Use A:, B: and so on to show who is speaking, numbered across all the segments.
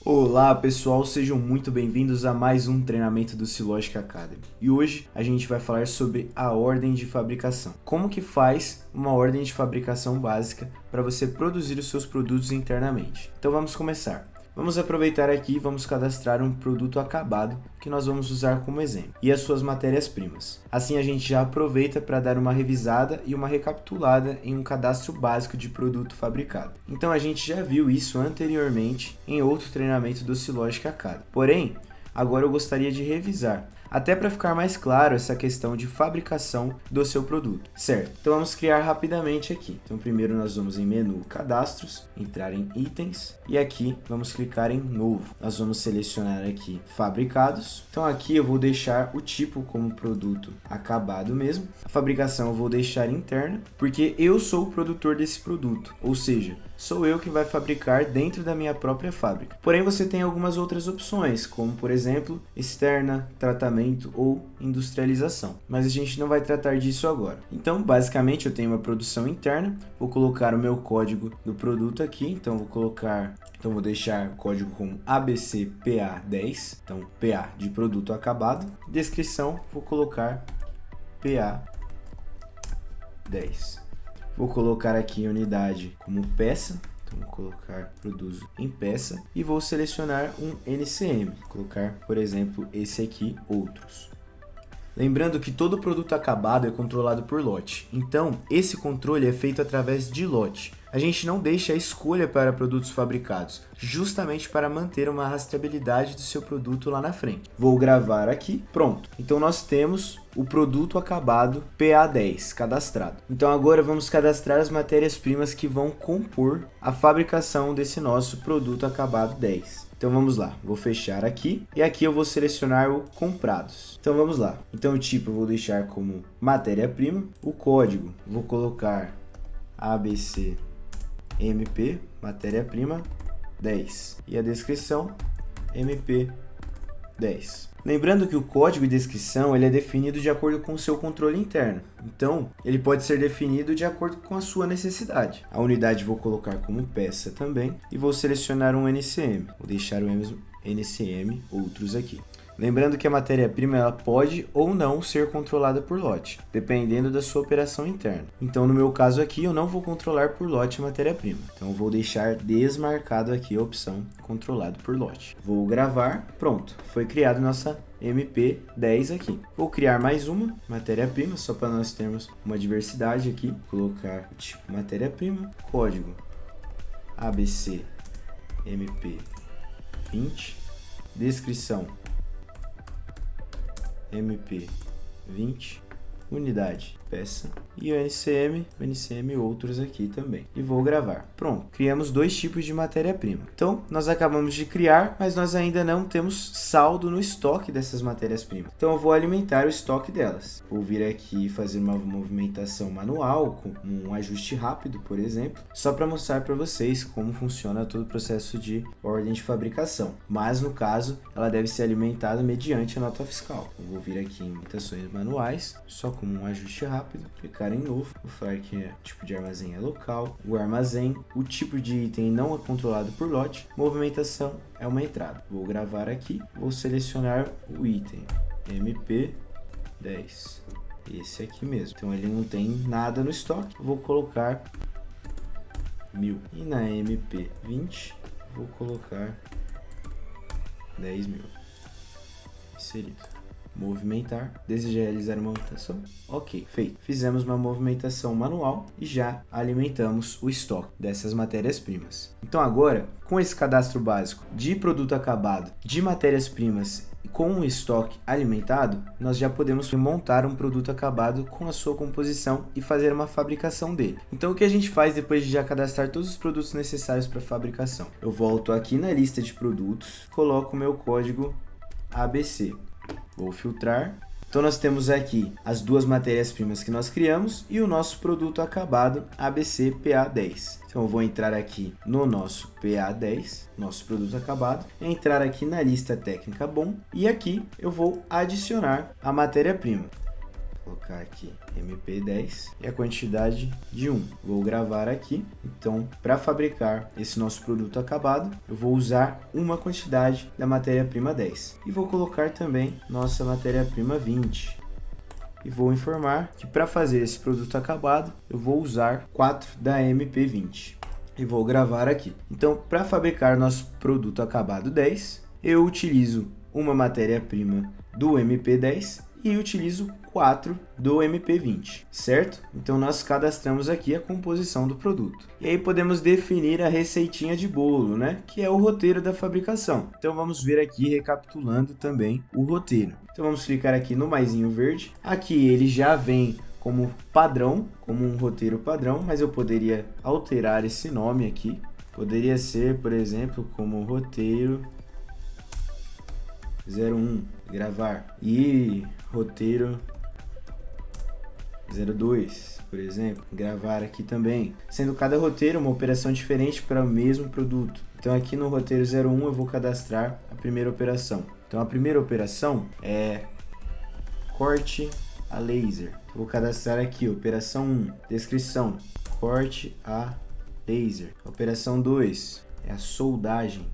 A: Olá pessoal, sejam muito bem-vindos a mais um treinamento do Silogic Academy. E hoje a gente vai falar sobre a ordem de fabricação. Como que faz uma ordem de fabricação básica para você produzir os seus produtos internamente. Então vamos começar. Vamos aproveitar aqui e vamos cadastrar um produto acabado que nós vamos usar como exemplo e as suas matérias-primas. Assim a gente já aproveita para dar uma revisada e uma recapitulada em um cadastro básico de produto fabricado. Então a gente já viu isso anteriormente em outro treinamento do Silogic Academy. Porém, agora eu gostaria de revisar, até para ficar mais claro essa questão de fabricação do seu produto, certo? Então vamos criar rapidamente aqui. Então primeiro nós vamos em menu cadastros, entrar em itens e aqui vamos clicar em novo. Nós vamos selecionar aqui fabricados. Então aqui eu vou deixar o tipo como produto acabado mesmo. A fabricação eu vou deixar interna, porque eu sou o produtor desse produto, ou seja, sou eu que vai fabricar dentro da minha própria fábrica. Porém, você tem algumas outras opções, como por exemplo, externa, tratamento ou industrialização. Mas a gente não vai tratar disso agora. Então, basicamente, eu tenho uma produção interna. Vou colocar o meu código do produto aqui. Então, vou deixar o código como ABCPA10. Então, PA de produto acabado. Descrição, vou colocar PA10. Vou colocar aqui unidade como peça, então vou colocar produzo em peça e vou selecionar um NCM, vou colocar, por exemplo, esse aqui, outros. Lembrando que todo produto acabado é controlado por lote, então esse controle é feito através de lote. A gente não deixa a escolha para produtos fabricados, justamente para manter uma rastreabilidade do seu produto lá na frente. Vou gravar aqui, pronto. Então nós temos o produto acabado PA10 cadastrado. Então agora vamos cadastrar as matérias-primas que vão compor a fabricação desse nosso produto acabado 10. Então vamos lá, vou fechar aqui e aqui eu vou selecionar o comprados. Então vamos lá, então o tipo eu vou deixar como matéria-prima, o código vou colocar ABCMP, matéria-prima 10 e a descrição MP10. Lembrando que o código e descrição ele é definido de acordo com o seu controle interno, então ele pode ser definido de acordo com a sua necessidade. A unidade vou colocar como peça também e vou selecionar um NCM, vou deixar o NCM outros aqui. Lembrando que a matéria-prima ela pode ou não ser controlada por lote, dependendo da sua operação interna. Então, no meu caso aqui, eu não vou controlar por lote a matéria-prima. Então, eu vou deixar desmarcado aqui a opção controlado por lote. Vou gravar, pronto, foi criada nossa MP10 aqui. Vou criar mais uma matéria-prima, só para nós termos uma diversidade aqui. Vou colocar tipo matéria-prima, código ABC MP20, descrição MP20, unidade, peça e o NCM outros aqui também. E vou gravar. Pronto, criamos dois tipos de matéria-prima. Então, nós acabamos de criar, mas nós ainda não temos saldo no estoque dessas matérias-primas. Então, eu vou alimentar o estoque delas. Vou vir aqui e fazer uma movimentação manual, com um ajuste rápido, por exemplo, só para mostrar para vocês como funciona todo o processo de ordem de fabricação. Mas, no caso, ela deve ser alimentada mediante a nota fiscal. Eu vou vir aqui em limitações manuais, só como um ajuste rápido, clicar em novo, vou falar que o tipo de armazém é local, o armazém, o tipo de item não é controlado por lote, movimentação é uma entrada. Vou gravar aqui, vou selecionar o item MP10, esse aqui mesmo, então ele não tem nada no estoque, vou colocar 1000 e na MP20 vou colocar 10.000, inserido. Movimentar, deseja realizar uma movimentação? Ok, feito. Fizemos uma movimentação manual e já alimentamos o estoque dessas matérias-primas. Então agora, com esse cadastro básico de produto acabado, de matérias-primas e com o estoque alimentado, nós já podemos montar um produto acabado com a sua composição e fazer uma fabricação dele. Então o que a gente faz depois de já cadastrar todos os produtos necessários para a fabricação? Eu volto aqui na lista de produtos, coloco o meu código ABC. Vou filtrar. Então nós temos aqui as duas matérias-primas que nós criamos e o nosso produto acabado ABCPA10. Então eu vou entrar aqui no nosso PA10, nosso produto acabado, entrar aqui na lista técnica bom e aqui eu vou adicionar a matéria-prima. colocar aqui MP10 e a quantidade de 1. Vou gravar aqui. Então, para fabricar esse nosso produto acabado, eu vou usar uma quantidade da matéria-prima 10. E vou colocar também nossa matéria-prima 20. E vou informar que para fazer esse produto acabado, eu vou usar 4 da MP20. E vou gravar aqui. Então, para fabricar nosso produto acabado 10, eu utilizo uma matéria-prima do MP10 e utilizo 4 do MP20, certo? Então nós cadastramos aqui a composição do produto. E aí podemos definir a receitinha de bolo, né? Que é o roteiro da fabricação. Então vamos ver aqui recapitulando também o roteiro. Então vamos clicar aqui no maisinho verde. Aqui ele já vem como padrão, como um roteiro padrão, mas eu poderia alterar esse nome aqui. Poderia ser, por exemplo, como roteiro 01, gravar, e roteiro 02, por exemplo, gravar aqui também, sendo cada roteiro uma operação diferente para o mesmo produto. Então aqui no roteiro 01 eu vou cadastrar a primeira operação. Então a primeira operação é corte a laser. Vou cadastrar aqui operação 1, descrição, corte a laser. Operação 2 é a soldagem.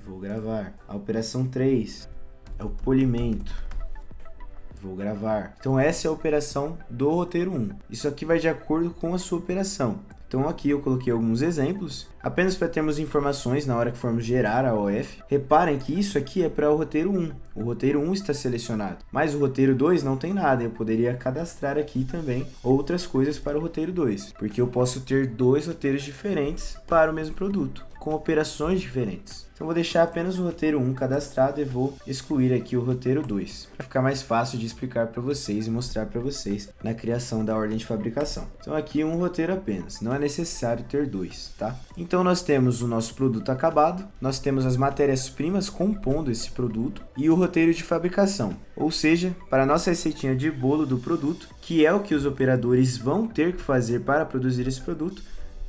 A: Vou gravar. A operação 3 é o polimento. Vou gravar. Então essa é a operação do roteiro 1. Isso aqui vai de acordo com a sua operação. Então aqui eu coloquei alguns exemplos, apenas para termos informações na hora que formos gerar a OF. Reparem que isso aqui é para o roteiro 1. O roteiro 1 está selecionado, mas o roteiro 2 não tem nada. Eu poderia cadastrar aqui também outras coisas para o roteiro 2, porque eu posso ter dois roteiros diferentes para o mesmo produto, com operações diferentes. Então vou deixar apenas o roteiro 1 cadastrado e vou excluir aqui o roteiro 2, para ficar mais fácil de explicar para vocês e mostrar para vocês na criação da ordem de fabricação. Então aqui um roteiro apenas, não é necessário ter dois, tá? Então nós temos o nosso produto acabado, nós temos as matérias-primas compondo esse produto e o roteiro de fabricação, ou seja, para a nossa receitinha de bolo do produto, que é o que os operadores vão ter que fazer para produzir esse produto,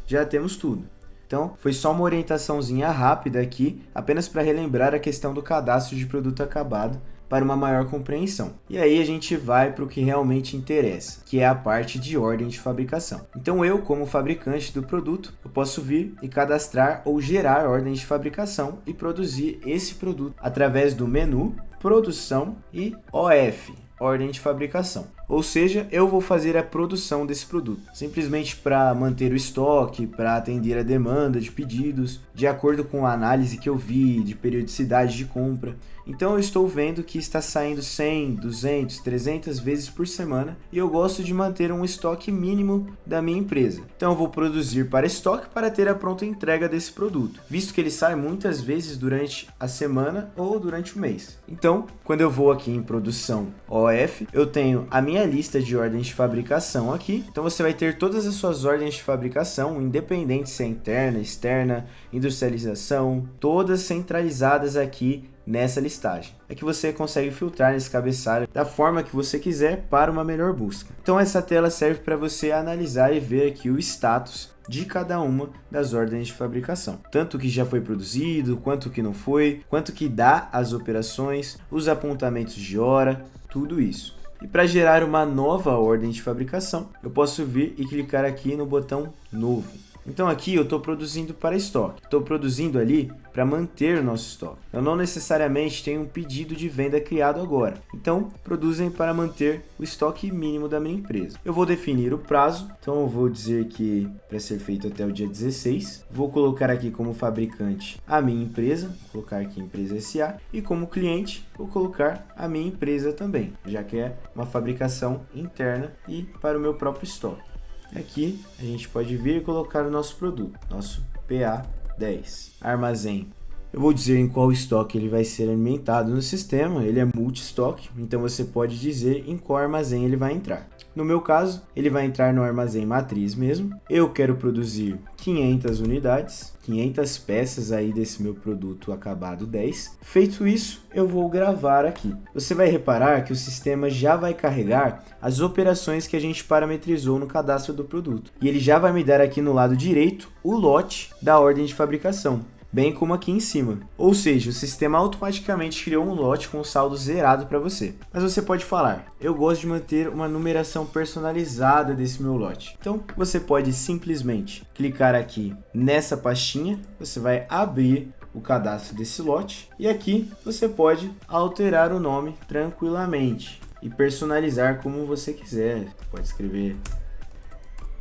A: já temos tudo. Então, foi só uma orientaçãozinha rápida aqui, apenas para relembrar a questão do cadastro de produto acabado para uma maior compreensão. E aí a gente vai para o que realmente interessa, que é a parte de ordem de fabricação. Então eu, como fabricante do produto, eu posso vir e cadastrar ou gerar ordens de fabricação e produzir esse produto através do menu, produção e OF, ordem de fabricação. Ou seja, eu vou fazer a produção desse produto, simplesmente para manter o estoque, para atender a demanda de pedidos, de acordo com a análise que eu vi, de periodicidade de compra. Então eu estou vendo que está saindo 100, 200, 300 vezes por semana e eu gosto de manter um estoque mínimo da minha empresa. Então eu vou produzir para estoque para ter a pronta entrega desse produto, visto que ele sai muitas vezes durante a semana ou durante o mês. Então, quando eu vou aqui em produção OF, eu tenho a minha lista de ordens de fabricação aqui. Então você vai ter todas as suas ordens de fabricação, independente se é interna, externa, industrialização, todas centralizadas aqui nessa listagem. É que você consegue filtrar nesse cabeçalho da forma que você quiser para uma melhor busca. Então essa tela serve para você analisar e ver aqui o status de cada uma das ordens de fabricação. Tanto que já foi produzido, quanto que não foi, quanto que dá as operações, os apontamentos de hora, tudo isso. E para gerar uma nova ordem de fabricação, eu posso vir e clicar aqui no botão Novo. Então aqui eu estou produzindo para estoque, estou produzindo ali para manter o nosso estoque. Eu não necessariamente tenho um pedido de venda criado agora, então produzem para manter o estoque mínimo da minha empresa. Eu vou definir o prazo, então eu vou dizer que para ser feito até o dia 16, vou colocar aqui como fabricante a minha empresa, vou colocar aqui empresa SA, e como cliente vou colocar a minha empresa também, já que é uma fabricação interna e para o meu próprio estoque. Aqui a gente pode vir e colocar o nosso produto, nosso PA10, armazém. Eu vou dizer em qual estoque ele vai ser alimentado no sistema, ele é multi-estoque, então você pode dizer em qual armazém ele vai entrar. No meu caso, ele vai entrar no armazém matriz mesmo. Eu quero produzir 500 unidades, 500 peças aí desse meu produto acabado 10. Feito isso, eu vou gravar aqui. Você vai reparar que o sistema já vai carregar as operações que a gente parametrizou no cadastro do produto. E ele já vai me dar aqui no lado direito o lote da ordem de fabricação. bem como aqui em cima. Ou seja, o sistema automaticamente criou um lote com saldo zerado para você. Mas você pode falar, eu gosto de manter uma numeração personalizada desse meu lote. Então, você pode simplesmente clicar aqui nessa pastinha, você vai abrir o cadastro desse lote e aqui você pode alterar o nome tranquilamente e personalizar como você quiser. Pode escrever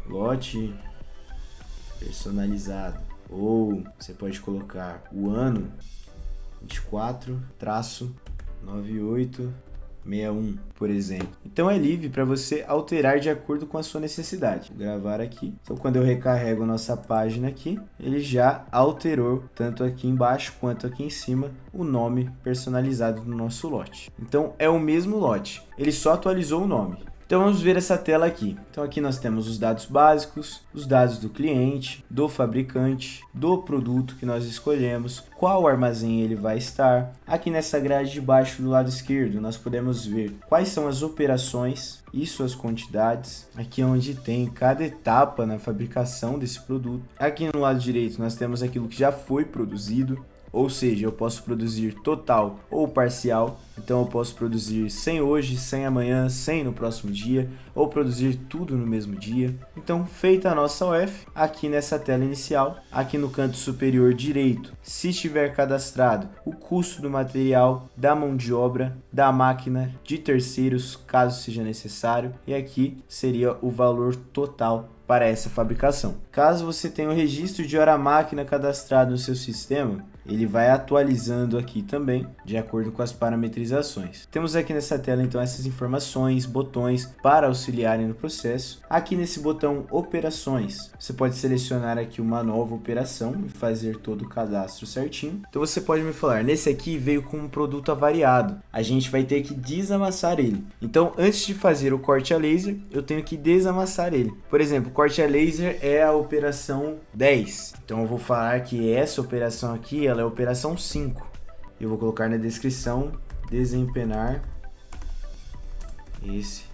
A: lote personalizado, ou você pode colocar o ano 24-9861, por exemplo. Então é livre para você alterar de acordo com a sua necessidade. Vou gravar aqui. Então quando eu recarrego nossa página aqui, ele já alterou tanto aqui embaixo quanto aqui em cima o nome personalizado do nosso lote. Então é o mesmo lote, ele só atualizou o nome. Então vamos ver essa tela aqui. Então aqui nós temos os dados básicos, os dados do cliente, do fabricante, do produto que nós escolhemos, qual armazém ele vai estar. Aqui nessa grade de baixo do lado esquerdo nós podemos ver quais são as operações e suas quantidades. Aqui onde tem cada etapa na fabricação desse produto. Aqui no lado direito nós temos aquilo que já foi produzido. Ou seja, eu posso produzir total ou parcial, então eu posso produzir 100 hoje, 100 amanhã, 100 no próximo dia, ou produzir tudo no mesmo dia. Então, feita a nossa OF, aqui nessa tela inicial, aqui no canto superior direito, se estiver cadastrado o custo do material, da mão de obra, da máquina, de terceiros, caso seja necessário, e aqui seria o valor total para essa fabricação. Caso você tenha o registro de hora-máquina cadastrado no seu sistema, ele vai atualizando aqui também, de acordo com as parametrizações. Temos aqui nessa tela, então, essas informações, botões para auxiliarem no processo. Aqui nesse botão Operações, você pode selecionar aqui uma nova operação e fazer todo o cadastro certinho. Então você pode me falar, nesse aqui veio com um produto avariado, a gente vai ter que desamassar ele. Então, antes de fazer o corte a laser, eu tenho que desamassar ele. Por exemplo, o corte a laser é a operação 10. Então eu vou falar que essa operação aqui, ela é a operação 5. Eu vou colocar na descrição, desempenar esse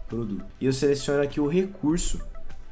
A: produto. E eu seleciono aqui o recurso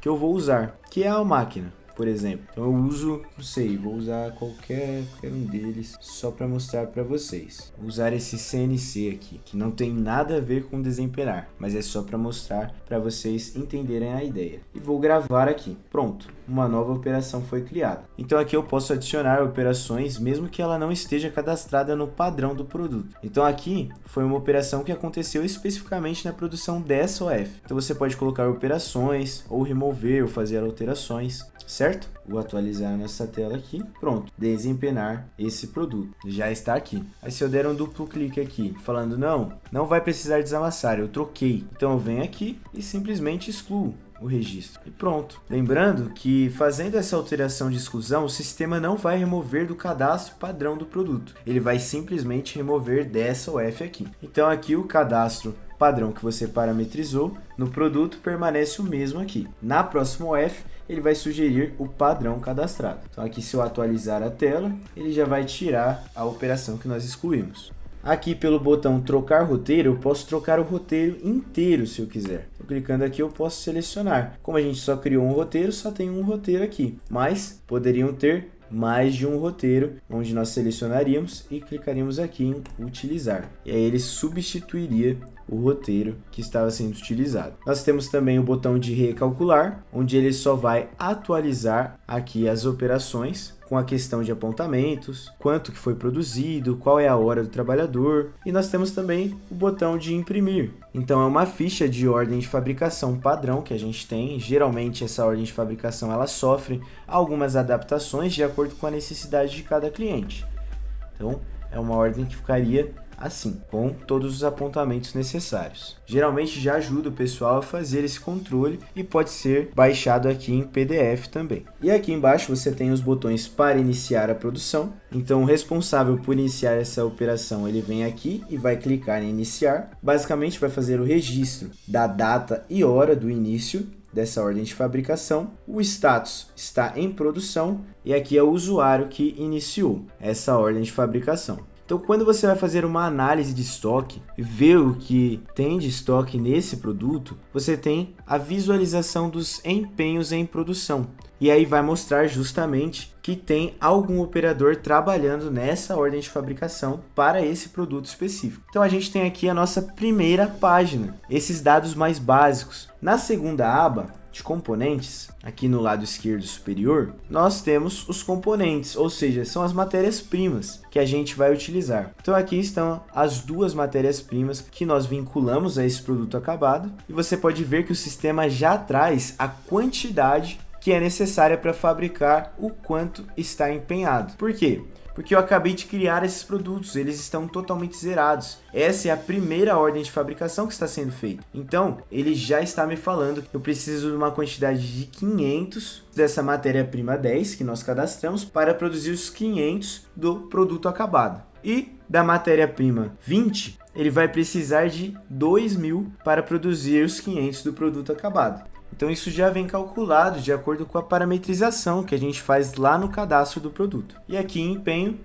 A: que eu vou usar, que é a máquina, por exemplo. Então eu uso, não sei, vou usar qualquer um deles só para mostrar para vocês. Vou usar esse CNC aqui, que não tem nada a ver com desempenar, mas é só para mostrar para vocês entenderem a ideia. E vou gravar aqui. Pronto, uma nova operação foi criada. Então aqui eu posso adicionar operações mesmo que ela não esteja cadastrada no padrão do produto. Então aqui foi uma operação que aconteceu especificamente na produção dessa OF. Então você pode colocar operações, ou remover, ou fazer alterações, certo? Vou atualizar nessa tela aqui. Pronto, desempenar esse produto. Já está aqui. Aí se eu der um duplo clique aqui, falando não vai precisar desamassar, eu troquei. Então eu venho aqui e simplesmente excluo o registro. E pronto. Lembrando que fazendo essa alteração de exclusão, o sistema não vai remover do cadastro padrão do produto. Ele vai simplesmente remover dessa OF aqui. Então aqui o cadastro padrão que você parametrizou no produto permanece o mesmo aqui. Na próxima OF, ele vai sugerir o padrão cadastrado. Então aqui, se eu atualizar a tela, ele já vai tirar a operação que nós excluímos. Aqui pelo botão trocar roteiro, eu posso trocar o roteiro inteiro se eu quiser. Então, clicando aqui eu posso selecionar. Como a gente só criou um roteiro, só tem um roteiro aqui. Mas poderiam ter mais de um roteiro, onde nós selecionaríamos e clicaríamos aqui em utilizar. E aí ele substituiria o roteiro que estava sendo utilizado. Nós temos também o botão de recalcular, onde ele só vai atualizar aqui as operações com a questão de apontamentos, quanto que foi produzido, qual é a hora do trabalhador, e nós temos também o botão de imprimir. Então é uma ficha de ordem de fabricação padrão que a gente tem. Geralmente essa ordem de fabricação ela sofre algumas adaptações de acordo com a necessidade de cada cliente. Então é uma ordem que ficaria assim, com todos os apontamentos necessários. Geralmente já ajuda o pessoal a fazer esse controle e pode ser baixado aqui em PDF também. E aqui embaixo você tem os botões para iniciar a produção. Então o responsável por iniciar essa operação, ele vem aqui e vai clicar em iniciar. Basicamente vai fazer o registro da data e hora do início dessa ordem de fabricação. O status está em produção e aqui é o usuário que iniciou essa ordem de fabricação. Então, quando você vai fazer uma análise de estoque e ver o que tem de estoque nesse produto, você tem a visualização dos empenhos em produção. e aí vai mostrar justamente que tem algum operador trabalhando nessa ordem de fabricação para esse produto específico. Então a gente tem aqui a nossa primeira página, esses dados mais básicos. Na segunda aba de componentes, aqui no lado esquerdo superior, nós temos os componentes, ou seja, são as matérias-primas que a gente vai utilizar. Então aqui estão as duas matérias-primas que nós vinculamos a esse produto acabado, e você pode ver que o sistema já traz a quantidade que é necessária para fabricar o quanto está empenhado. Por quê? Porque eu acabei de criar esses produtos, eles estão totalmente zerados. Essa é a primeira ordem de fabricação que está sendo feita. Então, ele já está me falando que eu preciso de uma quantidade de 500 dessa matéria-prima 10 que nós cadastramos para produzir os 500 do produto acabado. E da matéria-prima 20, ele vai precisar de 2.000 para produzir os 500 do produto acabado. Então isso já vem calculado de acordo com a parametrização que a gente faz lá no cadastro do produto. E aqui em empenho,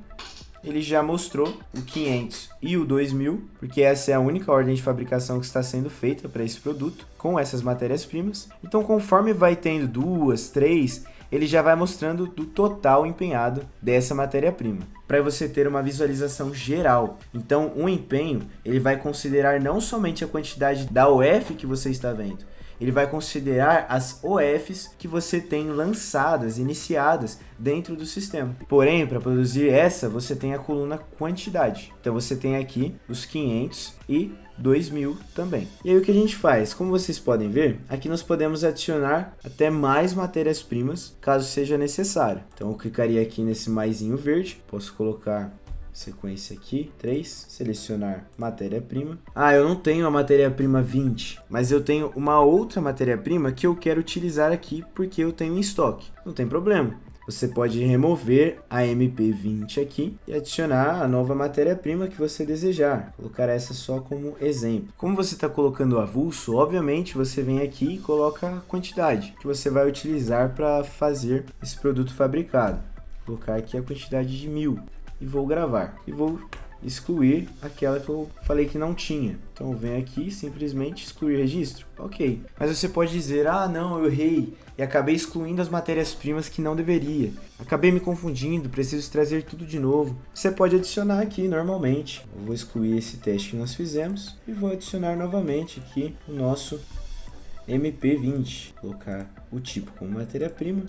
A: ele já mostrou o 500 e o 2.000, porque essa é a única ordem de fabricação que está sendo feita para esse produto, com essas matérias-primas. Então conforme vai tendo 2, 3, ele já vai mostrando do total empenhado dessa matéria-prima, para você ter uma visualização geral. Então o empenho, ele vai considerar não somente a quantidade da OF que você está vendo, ele vai considerar as OFs que você tem lançadas, iniciadas dentro do sistema. Porém, para produzir essa, você tem a coluna quantidade. Então você tem aqui os 500 e 2.000 também. E aí o que a gente faz? Como vocês podem ver, aqui nós podemos adicionar até mais matérias-primas, caso seja necessário. Então eu clicaria aqui nesse maisinho verde, posso colocar sequência aqui, 3, selecionar matéria-prima. Eu não tenho a matéria-prima 20, mas eu tenho uma outra matéria-prima que eu quero utilizar aqui porque eu tenho em estoque. Não tem problema. Você pode remover a MP20 aqui e adicionar a nova matéria-prima que você desejar. Colocar essa só como exemplo. Como você está colocando o avulso, obviamente você vem aqui e coloca a quantidade que você vai utilizar para fazer esse produto fabricado. Vou colocar aqui a quantidade de 1.000. E vou gravar. E vou excluir aquela que eu falei que não tinha. Então eu venho aqui, simplesmente excluir registro. Ok. Mas você pode dizer, não, eu errei e acabei excluindo as matérias-primas que não deveria. Acabei me confundindo, preciso trazer tudo de novo. Você pode adicionar aqui normalmente. Eu vou excluir esse teste que nós fizemos e vou adicionar novamente aqui o nosso MP20. Colocar o tipo como matéria-prima.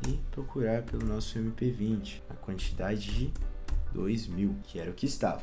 A: E procurar pelo nosso MP20, a quantidade de 2.000, que era o que estava.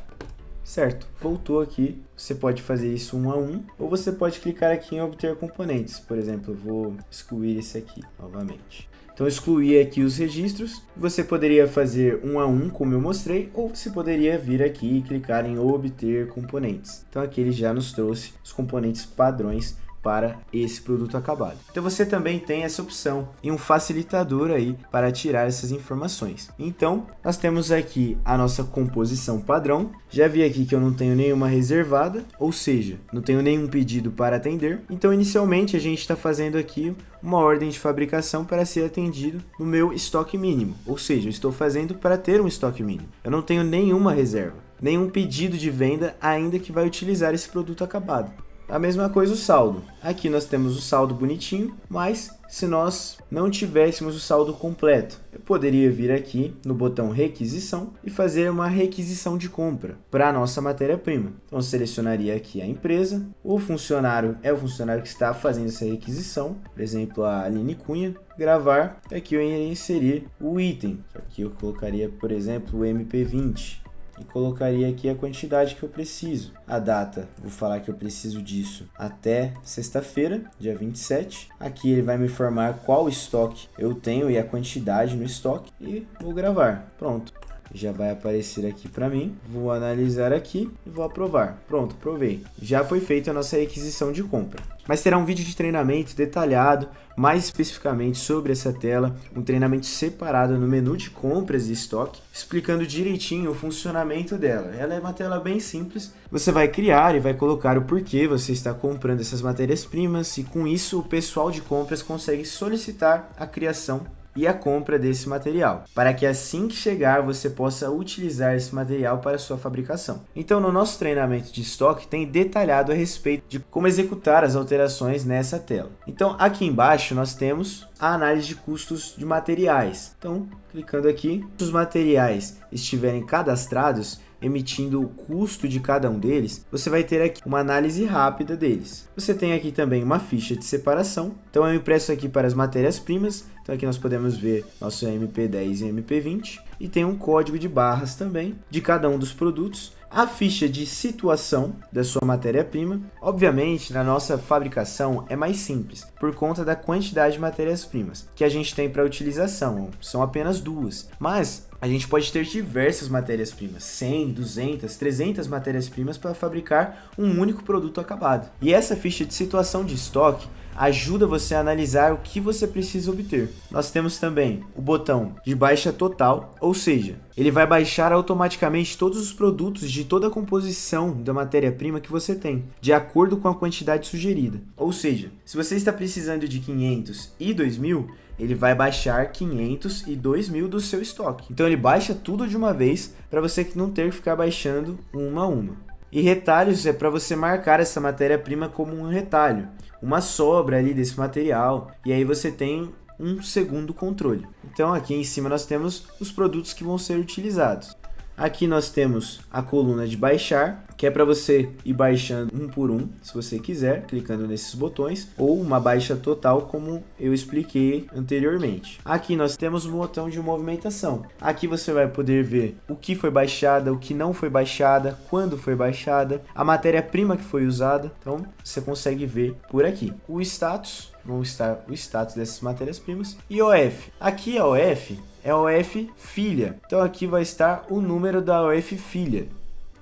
A: Certo, voltou aqui, você pode fazer isso 1 a 1, ou você pode clicar aqui em obter componentes. Por exemplo, eu vou excluir esse aqui novamente. Então, excluir aqui os registros, você poderia fazer 1 a 1, como eu mostrei, ou você poderia vir aqui e clicar em obter componentes. Então, aqui ele já nos trouxe os componentes padrões para esse produto acabado. Então você também tem essa opção e um facilitador aí para tirar essas informações. Então nós temos aqui a nossa composição padrão. Já vi aqui que eu não tenho nenhuma reservada, ou seja, não tenho nenhum pedido para atender. Então inicialmente a gente está fazendo aqui uma ordem de fabricação para ser atendido no meu estoque mínimo, ou seja, eu estou fazendo para ter um estoque mínimo. Eu não tenho nenhuma reserva, nenhum pedido de venda ainda que vai utilizar esse produto acabado. A mesma coisa o saldo. Aqui nós temos o saldo bonitinho, mas se nós não tivéssemos o saldo completo, eu poderia vir aqui no botão requisição e fazer uma requisição de compra para a nossa matéria-prima. Então eu selecionaria aqui a empresa, o funcionário é o funcionário que está fazendo essa requisição, por exemplo a Aline Cunha, gravar, aqui eu ia inserir o item, aqui eu colocaria por exemplo o MP20. E colocaria aqui a quantidade que eu preciso. A data, vou falar que eu preciso disso até sexta-feira, dia 27. Aqui ele vai me informar qual estoque eu tenho e a quantidade no estoque. E vou gravar. Pronto. Já vai aparecer aqui para mim. Vou analisar aqui e vou aprovar. Pronto, aprovei. Já foi feita a nossa requisição de compra. Mas terá um vídeo de treinamento detalhado, mais especificamente sobre essa tela, um treinamento separado no menu de compras e estoque, explicando direitinho o funcionamento dela. Ela é uma tela bem simples, você vai criar e vai colocar o porquê você está comprando essas matérias-primas e com isso o pessoal de compras consegue solicitar a criação e a compra desse material, para que assim que chegar você possa utilizar esse material para a sua fabricação. Então, no nosso treinamento de estoque tem detalhado a respeito de como executar as alterações nessa tela. Então, aqui embaixo nós temos a análise de custos de materiais. Então, clicando aqui, se os materiais estiverem cadastrados, emitindo o custo de cada um deles, você vai ter aqui uma análise rápida deles. Você tem aqui também uma ficha de separação. Então, eu impresso aqui para as matérias-primas. Então, aqui nós podemos ver nosso MP10 e MP20. E tem um código de barras também de cada um dos produtos. A ficha de situação da sua matéria-prima. Obviamente, na nossa fabricação é mais simples, por conta da quantidade de matérias-primas que a gente tem para utilização. São apenas 2. Mas a gente pode ter diversas matérias-primas, 100, 200, 300 matérias-primas para fabricar um único produto acabado. E essa ficha de situação de estoque ajuda você a analisar o que você precisa obter. Nós temos também o botão de baixa total, ou seja, ele vai baixar automaticamente todos os produtos de toda a composição da matéria-prima que você tem, de acordo com a quantidade sugerida. Ou seja, se você está precisando de 500 e 2000, ele vai baixar 500 e 2000 do seu estoque. Então ele baixa tudo de uma vez para você não ter que ficar baixando uma a uma. E retalhos é para você marcar essa matéria-prima como um retalho, uma sobra ali desse material, e aí você tem um segundo controle. Então aqui em cima nós temos os produtos que vão ser utilizados. Aqui nós temos a coluna de baixar, que é para você ir baixando um por um, se você quiser, clicando nesses botões, ou uma baixa total, como eu expliquei anteriormente. Aqui nós temos o botão de movimentação. Aqui você vai poder ver o que foi baixada, o que não foi baixada, quando foi baixada, a matéria-prima que foi usada. Então você consegue ver por aqui. O status, vão estar o status dessas matérias-primas. E OF. Aqui a OF é a OF filha. Então aqui vai estar o número da OF filha.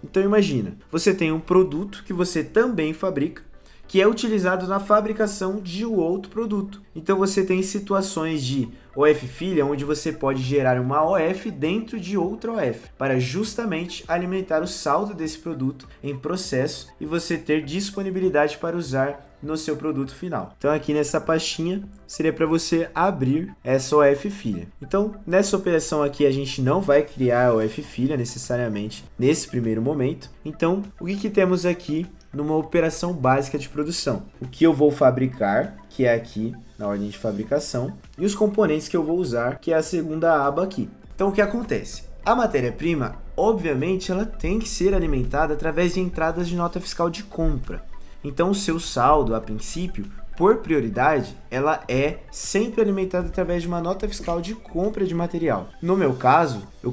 A: Então imagina, você tem um produto que você também fabrica, que é utilizado na fabricação de outro produto. Então você tem situações de OF filha, onde você pode gerar uma OF dentro de outra OF, para justamente alimentar o saldo desse produto em processo e você ter disponibilidade para usar no seu produto final. Então aqui nessa pastinha seria para você abrir essa OF filha. Então nessa operação aqui a gente não vai criar a OF filha necessariamente nesse primeiro momento. Então o que temos aqui numa operação básica de produção? O que eu vou fabricar, que é aqui na ordem de fabricação, e os componentes que eu vou usar, que é a segunda aba aqui. Então o que acontece? A matéria-prima, obviamente, ela tem que ser alimentada através de entradas de nota fiscal de compra. Então o seu saldo, a princípio, por prioridade, ela é sempre alimentada através de uma nota fiscal de compra de material. No meu caso, eu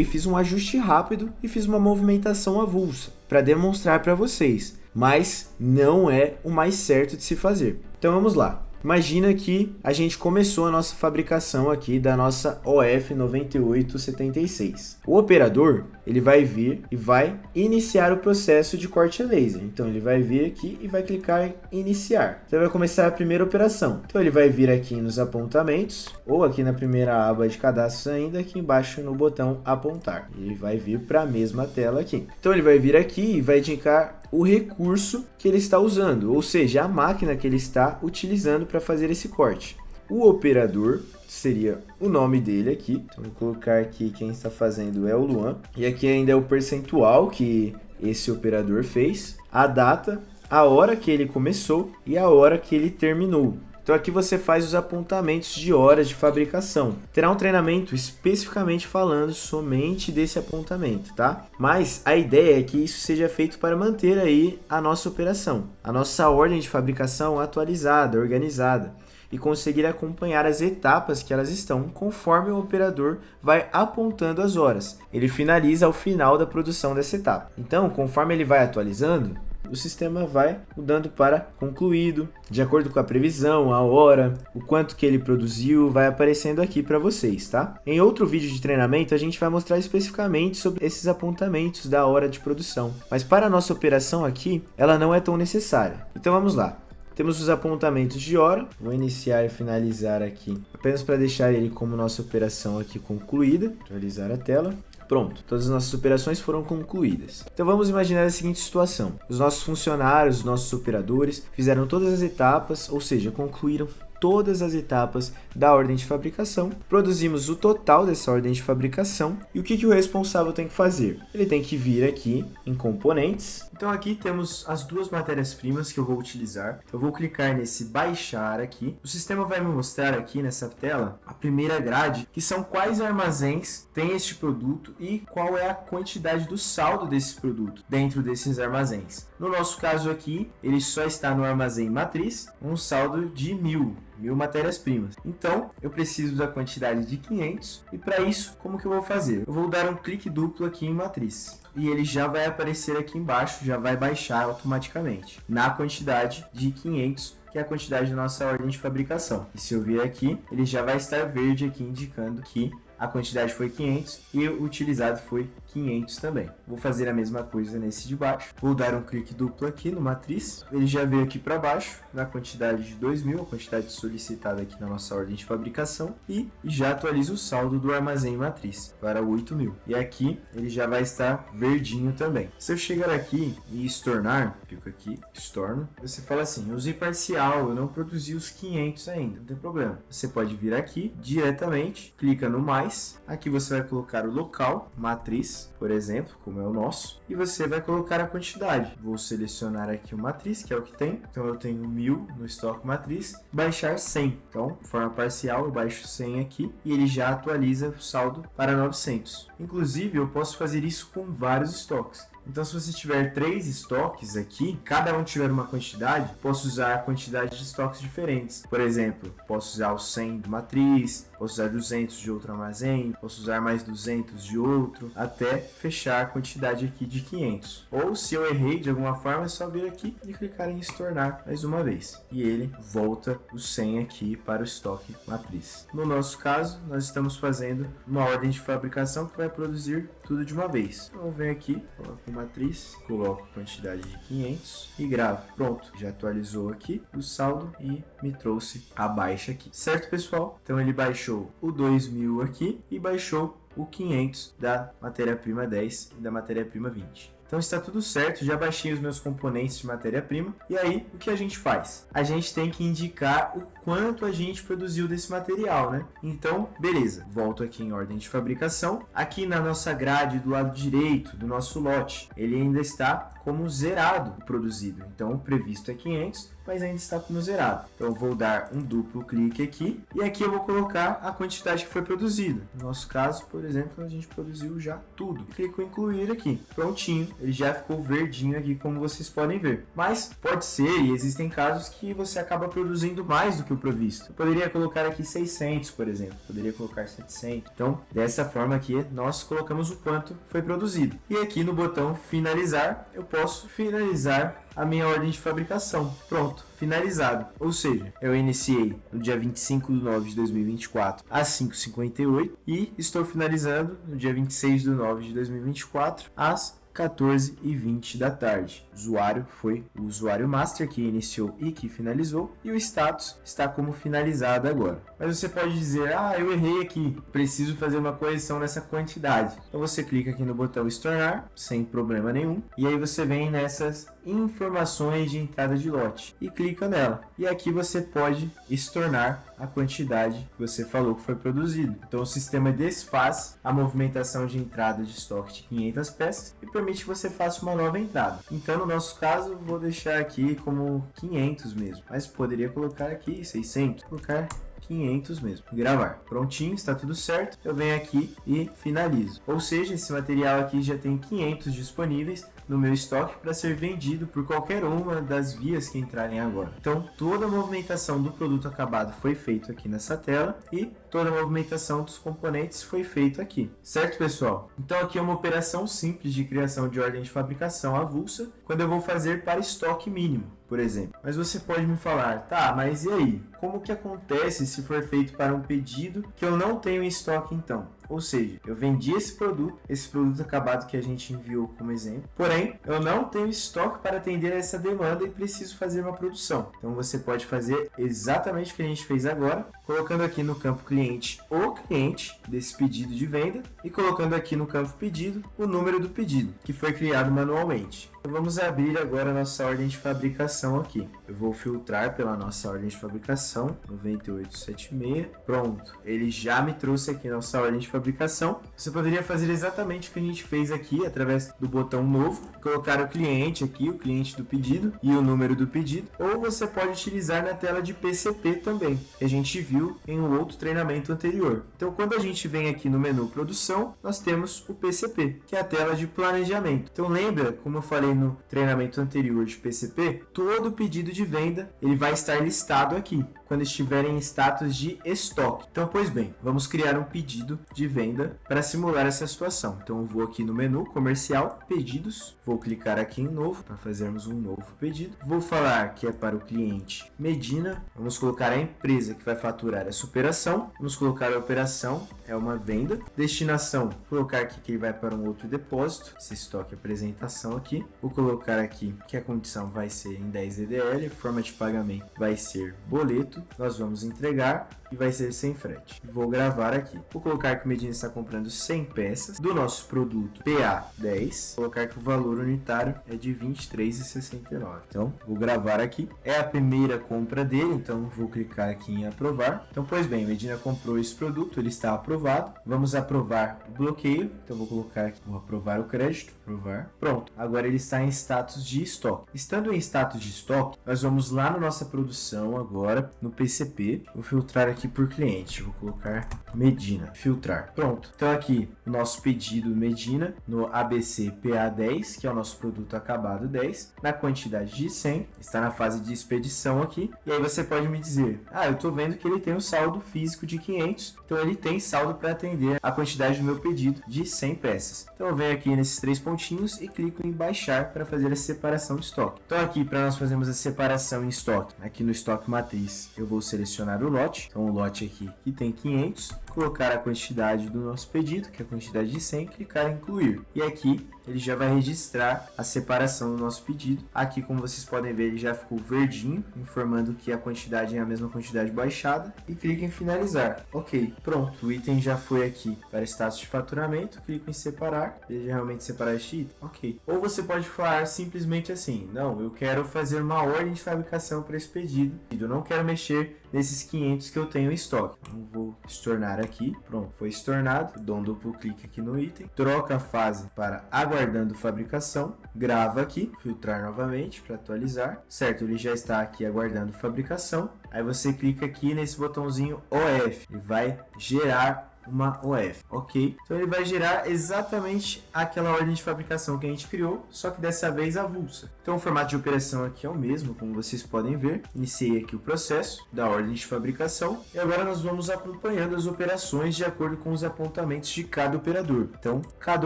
A: fiz um ajuste rápido e fiz uma movimentação avulsa para demonstrar para vocês, mas não é o mais certo de se fazer. Então vamos lá. Imagina que a gente começou a nossa fabricação aqui da nossa OF 9876. O operador, ele vai vir e vai iniciar o processo de corte a laser. Então ele vai vir aqui e vai clicar em iniciar. Então vai começar a primeira operação. Então ele vai vir aqui nos apontamentos, ou aqui na primeira aba de cadastros ainda, aqui embaixo no botão apontar. Ele vai vir para a mesma tela aqui. Então ele vai vir aqui e vai indicar o recurso que ele está usando, ou seja, a máquina que ele está utilizando para fazer esse corte. O operador seria o nome dele aqui. Então vou colocar aqui quem está fazendo é o Luan. E aqui ainda é o percentual que esse operador fez, a data, a hora que ele começou e a hora que ele terminou. Então aqui você faz os apontamentos de horas de fabricação. Terá um treinamento especificamente falando somente desse apontamento, tá? Mas a ideia é que isso seja feito para manter aí a nossa operação, a nossa ordem de fabricação atualizada, organizada, e conseguir acompanhar as etapas que elas estão conforme o operador vai apontando as horas. Ele finaliza ao final da produção dessa etapa. Então, conforme ele vai atualizando, o sistema vai mudando para concluído, de acordo com a previsão, a hora, o quanto que ele produziu, vai aparecendo aqui para vocês, tá? Em outro vídeo de treinamento, a gente vai mostrar especificamente sobre esses apontamentos da hora de produção. Mas para a nossa operação aqui, ela não é tão necessária. Então vamos lá. Temos os apontamentos de hora, vou iniciar e finalizar aqui, apenas para deixar ele como nossa operação aqui concluída, atualizar a tela. Pronto, todas as nossas operações foram concluídas. Então vamos imaginar a seguinte situação. Os nossos funcionários, os nossos operadores fizeram todas as etapas, ou seja, concluíram todas as etapas da ordem de fabricação, produzimos o total dessa ordem de fabricação e o que o responsável tem que fazer? Ele tem que vir aqui em componentes. Então aqui temos as duas matérias-primas que eu vou utilizar. Eu vou clicar nesse baixar aqui. O sistema vai me mostrar aqui nessa tela a primeira grade, que são quais armazéns tem este produto e qual é a quantidade do saldo desse produto dentro desses armazéns. No nosso caso aqui, ele só está no armazém matriz, um saldo de 1000 matérias-primas. Então, eu preciso da quantidade de 500 e para isso, como que eu vou fazer? Eu vou dar um clique duplo aqui em matriz e ele já vai aparecer aqui embaixo, já vai baixar automaticamente na quantidade de 500, que é a quantidade da nossa ordem de fabricação. E se eu vir aqui, ele já vai estar verde aqui indicando que a quantidade foi 500 e o utilizado foi 500 também. Vou fazer a mesma coisa nesse de baixo. Vou dar um clique duplo aqui no matriz. Ele já veio aqui para baixo na quantidade de 2000, a quantidade solicitada aqui na nossa ordem de fabricação. E já atualiza o saldo do armazém matriz para 8000. E aqui ele já vai estar verdinho também. Se eu chegar aqui e estornar, clico aqui, estorno, você fala assim, eu usei parcial, eu não produzi os 500 ainda, não tem problema. Você pode vir aqui diretamente, clica no mais. Aqui você vai colocar o local, matriz, por exemplo, como é o nosso, e você vai colocar a quantidade. Vou selecionar aqui o matriz, que é o que tem. Então eu tenho 1000 no estoque matriz, baixar 100. Então, de forma parcial, eu baixo 100 aqui e ele já atualiza o saldo para 900. Inclusive, eu posso fazer isso com vários estoques. Então, se você tiver 3 estoques aqui, cada um tiver uma quantidade, posso usar a quantidade de estoques diferentes. Por exemplo, posso usar o 100 de matriz, posso usar 200 de outro armazém, posso usar mais 200 de outro, até fechar a quantidade aqui de 500. Ou, se eu errei de alguma forma, é só vir aqui e clicar em estornar mais uma vez. E ele volta o 100 aqui para o estoque matriz. No nosso caso, nós estamos fazendo uma ordem de fabricação que vai produzir tudo de uma vez. Então, eu venho aqui, coloco matriz, coloco a quantidade de 500 e gravo. Pronto, já atualizou aqui o saldo e me trouxe a baixa aqui. Certo, pessoal? Então ele baixou o 2000 aqui e baixou o 500 da matéria-prima 10 e da matéria-prima 20. Então está tudo certo, já baixei os meus componentes de matéria-prima. E aí, o que a gente faz? A gente tem que indicar o quanto a gente produziu desse material, né? Então, beleza, volto aqui em ordem de fabricação. Aqui na nossa grade do lado direito do nosso lote, ele ainda está como zerado o produzido. Então, o previsto é 500, mas ainda está como zerado. Então, eu vou dar um duplo clique aqui e aqui eu vou colocar a quantidade que foi produzida. No nosso caso, por exemplo, a gente produziu já tudo. Clico em incluir aqui. Prontinho, ele já ficou verdinho aqui, como vocês podem ver. Mas pode ser, e existem casos que você acaba produzindo mais do que o previsto. Eu poderia colocar aqui 600, por exemplo. Poderia colocar 700. Então, dessa forma aqui, nós colocamos o quanto foi produzido. E aqui no botão finalizar, eu posso finalizar a minha ordem de fabricação. Pronto, finalizado. Ou seja, eu iniciei no dia 25/9/2024 às 5h58 e estou finalizando no dia 26/9/2024 às 14h20 da tarde. O usuário foi o usuário master que iniciou e que finalizou, e o status está como finalizado agora. Mas você pode dizer, eu errei aqui, preciso fazer uma correção nessa quantidade. Então você clica aqui no botão estornar, sem problema nenhum, e aí você vem nessas informações de entrada de lote e clica nela. E aqui você pode estornar a quantidade que você falou que foi produzido. Então o sistema desfaz a movimentação de entrada de estoque de 500 peças e permite que você faça uma nova entrada. Então no nosso caso, vou deixar aqui como 500 mesmo, mas poderia colocar aqui 600, colocar 500 mesmo. Gravar. Prontinho, está tudo certo. Eu venho aqui e finalizo. Ou seja, esse material aqui já tem 500 disponíveis no meu estoque para ser vendido por qualquer uma das vias que entrarem agora. Então, toda a movimentação do produto acabado foi feito aqui nessa tela e toda a movimentação dos componentes foi feito aqui. Certo, pessoal? Então, aqui é uma operação simples de criação de ordem de fabricação avulsa quando eu vou fazer para estoque mínimo, por exemplo. Mas você pode me falar, tá, mas e aí? Como que acontece se for feito para um pedido que eu não tenho em estoque então? Ou seja, eu vendi esse produto acabado que a gente enviou como exemplo, porém, eu não tenho estoque para atender a essa demanda e preciso fazer uma produção. Então, você pode fazer exatamente o que a gente fez agora, colocando aqui no campo cliente o cliente desse pedido de venda e colocando aqui no campo pedido o número do pedido, que foi criado manualmente. Então, vamos abrir agora a nossa ordem de fabricação aqui. Eu vou filtrar pela nossa ordem de fabricação fabricação, 9876. Pronto, ele já me trouxe aqui a nossa ordem de fabricação. Você poderia fazer exatamente o que a gente fez aqui, através do botão novo, colocar o cliente aqui, o cliente do pedido e o número do pedido, ou você pode utilizar na tela de PCP também, que a gente viu em um outro treinamento anterior. Então, quando a gente vem aqui no menu produção, nós temos o PCP, que é a tela de planejamento. Então, lembra, como eu falei no treinamento anterior de PCP, todo pedido de venda ele vai estar listado aqui, quando estiver em status de estoque. Então, pois bem, vamos criar um pedido de venda para simular essa situação. Então, eu vou aqui no menu comercial, pedidos, vou clicar aqui em novo para fazermos um novo pedido. Vou falar que é para o cliente Medina. Vamos colocar a empresa que vai faturar essa operação. Vamos colocar a operação, é uma venda. Destinação, colocar aqui que ele vai para um outro depósito. Esse estoque apresentação aqui. Vou colocar aqui que a condição vai ser em 10 DDL, forma de pagamento vai ser boleto. Nós vamos entregar e vai ser sem frete. Vou gravar aqui. Vou colocar que o Medina está comprando 100 peças do nosso produto PA10. Vou colocar que o valor unitário é de R$ 23,69. Então, vou gravar aqui. É a primeira compra dele, então vou clicar aqui em aprovar. Então, pois bem, Medina comprou esse produto, ele está aprovado. Vamos aprovar o bloqueio. Então, vou colocar aqui, vou aprovar o crédito, aprovar. Pronto. Agora ele está em status de estoque. Estando em status de estoque, nós vamos lá na nossa produção agora, no PCP. Vou filtrar aqui por cliente, vou colocar Medina, filtrar. Pronto. Então aqui o nosso pedido Medina no ABC PA10, que é o nosso produto acabado 10, na quantidade de 100, está na fase de expedição aqui. E aí você pode me dizer: "Ah, eu tô vendo que ele tem um saldo físico de 500, então ele tem saldo para atender a quantidade do meu pedido de 100 peças". Então eu venho aqui nesses três pontinhos e clico em baixar para fazer a separação de estoque. Então aqui para nós fazermos a separação em estoque, aqui no estoque matriz, eu vou selecionar o lote. Então o lote aqui que tem 500, colocar a quantidade do nosso pedido, que é a quantidade de 100, clicar em incluir. E aqui ele já vai registrar a separação do nosso pedido. Aqui, como vocês podem ver, ele já ficou verdinho, informando que a quantidade é a mesma quantidade baixada. E clico em finalizar. Ok, pronto. O item já foi aqui para status de faturamento. Clico em separar. Deseja realmente separar este item? Ok. Ou você pode falar simplesmente assim: não, eu quero fazer uma ordem de fabricação para esse pedido. Eu não quero mexer nesses 500 que eu tenho em estoque. Então, vou estornar aqui. Pronto, foi estornado. Dou um duplo clique aqui no item. Troca a fase para aguardando fabricação. Grava aqui. Filtrar novamente para atualizar. Certo, ele já está aqui aguardando fabricação. Aí você clica aqui nesse botãozinho OF. Ele vai gerar uma OF, ok? Então ele vai gerar exatamente aquela ordem de fabricação que a gente criou, só que dessa vez avulsa. Então o formato de operação aqui é o mesmo, como vocês podem ver. Iniciei aqui o processo da ordem de fabricação e agora nós vamos acompanhando as operações de acordo com os apontamentos de cada operador. Então cada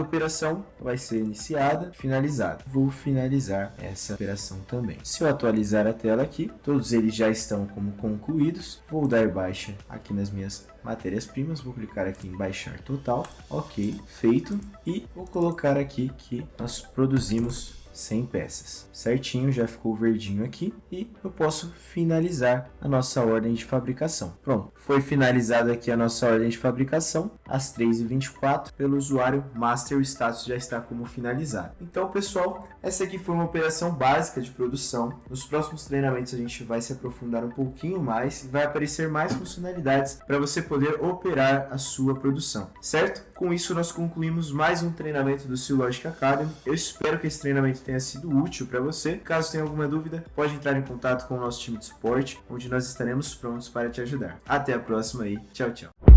A: operação vai ser iniciada, finalizada. Vou finalizar essa operação também. Se eu atualizar a tela aqui, todos eles já estão como concluídos. Vou dar baixa aqui nas minhas matérias-primas, vou clicar aqui em baixar total, ok, feito, e vou colocar aqui que nós produzimos 100 peças, certinho, já ficou verdinho aqui e eu posso finalizar a nossa ordem de fabricação. Pronto, foi finalizada aqui a nossa ordem de fabricação às 3h24 pelo usuário Master, o status já está como finalizado. Então pessoal, essa aqui foi uma operação básica de produção. Nos próximos treinamentos a gente vai se aprofundar um pouquinho mais e vai aparecer mais funcionalidades para você poder operar a sua produção, certo? Com isso nós concluímos mais um treinamento do Silogic Academy. Eu espero que esse treinamento tenha sido útil para você. Caso tenha alguma dúvida, pode entrar em contato com o nosso time de suporte, onde nós estaremos prontos para te ajudar. Até a próxima e tchau, tchau.